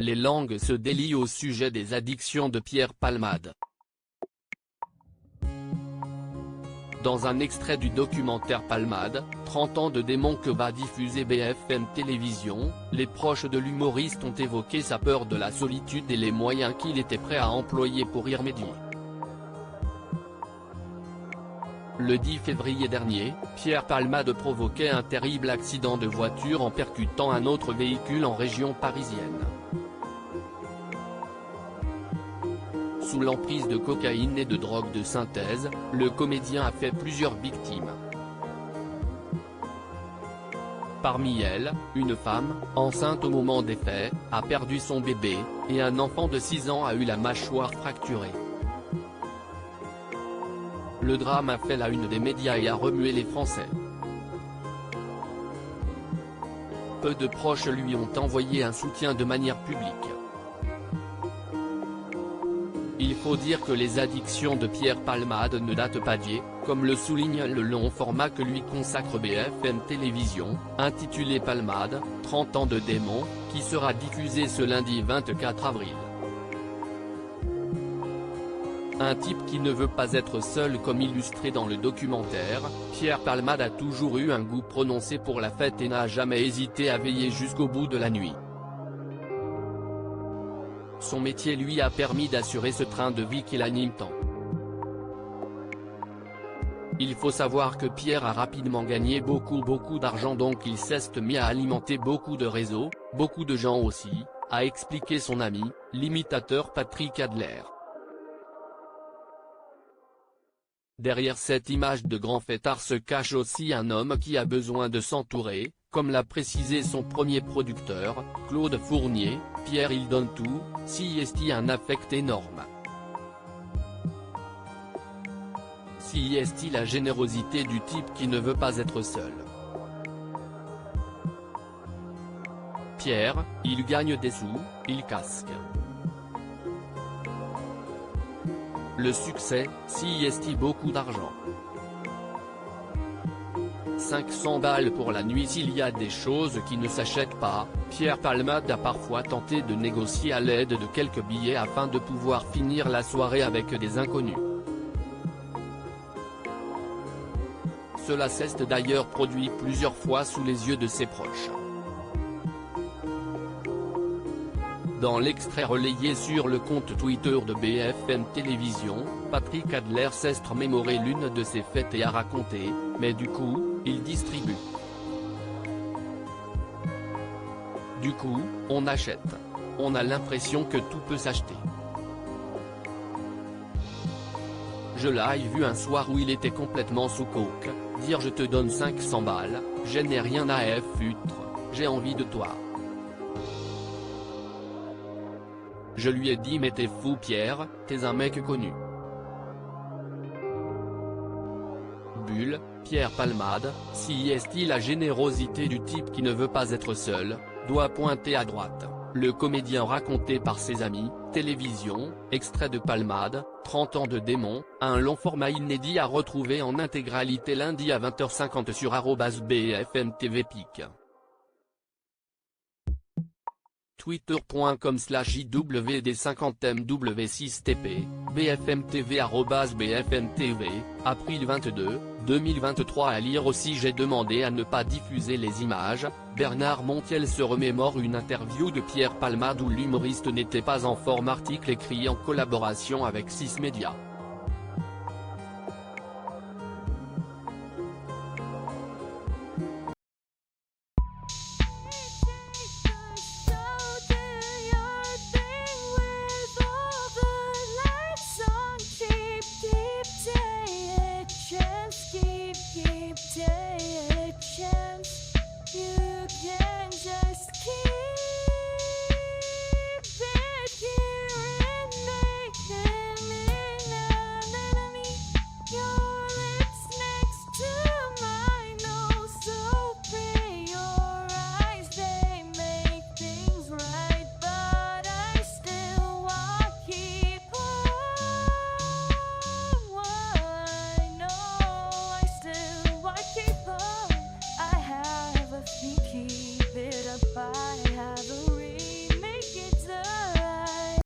les langues se délient au sujet des addictions de Pierre Palmade. Dans un extrait du documentaire Palmade, 30 ans de démon que va diffuser BFM Télévision, les proches de l'humoriste ont évoqué sa peur de la solitude et les moyens qu'il était prêt à employer pour y remédier. Le 10 février dernier, Pierre Palmade provoquait un terrible accident de voiture en percutant un autre véhicule en région parisienne. Sous l'emprise de cocaïne et de drogue de synthèse, le comédien a fait plusieurs victimes. Parmi elles, une femme, enceinte au moment des faits, a perdu son bébé, et un enfant de 6 ans a eu la mâchoire fracturée. Le drame a fait la une des médias et a remué les Français. Peu de proches lui ont envoyé un soutien de manière publique. Il faut dire que les addictions de Pierre Palmade ne datent pas d'hier, comme le souligne le long format que lui consacre BFM Télévision, intitulé Palmade, 30 ans de démon, qui sera diffusé ce lundi 24 avril. Un type qui ne veut pas être seul comme illustré dans le documentaire, Pierre Palmade a toujours eu un goût prononcé pour la fête et n'a jamais hésité à veiller jusqu'au bout de la nuit. Son métier lui a permis d'assurer ce train de vie qu'il anime tant. Il faut savoir que Pierre a rapidement gagné beaucoup d'argent, donc il s'est mis à alimenter beaucoup de réseaux, beaucoup de gens aussi, a expliqué son ami, l'imitateur Patrick Adler. Derrière cette image de grand fêtard se cache aussi un homme qui a besoin de s'entourer, comme l'a précisé son premier producteur, Claude Fournier. Pierre il donne tout, si est un affect énorme. Si est la générosité du type qui ne veut pas être seul. Pierre, il gagne des sous, il casque. Le succès, si est beaucoup d'argent. 500 balles pour la nuit. S'il y a des choses qui ne s'achètent pas, Pierre Palmade a parfois tenté de négocier à l'aide de quelques billets afin de pouvoir finir la soirée avec des inconnus. Cela s'est d'ailleurs produit plusieurs fois sous les yeux de ses proches. Dans l'extrait relayé sur le compte Twitter de BFM Télévision, Patrick Adler s'est remémoré l'une de ses fêtes et a raconté, mais du coup, il distribue. Du coup, on achète. On a l'impression que tout peut s'acheter. Je l'ai vu un soir où il était complètement sous coke, dire je te donne 500 balles, je n'ai rien à foutre, j'ai envie de toi. Je lui ai dit mais t'es fou Pierre, t'es un mec connu. Bulle, Pierre Palmade, si est la générosité du type qui ne veut pas être seul, doit pointer à droite. Le comédien raconté par ses amis, Télévision, extrait de Palmade, 30 ans de démon, un long format inédit à retrouver en intégralité lundi à 20h50 sur @BFM TV Pic. twitter.com/JWD50MW6TP, BFM TV @BFM TV, avril 22, 2023. À lire aussi. J'ai demandé à ne pas diffuser les images. Bernard Montiel se remémore une interview de Pierre Palmade où l'humoriste n'était pas en forme. Article écrit en collaboration avec 6 Médias.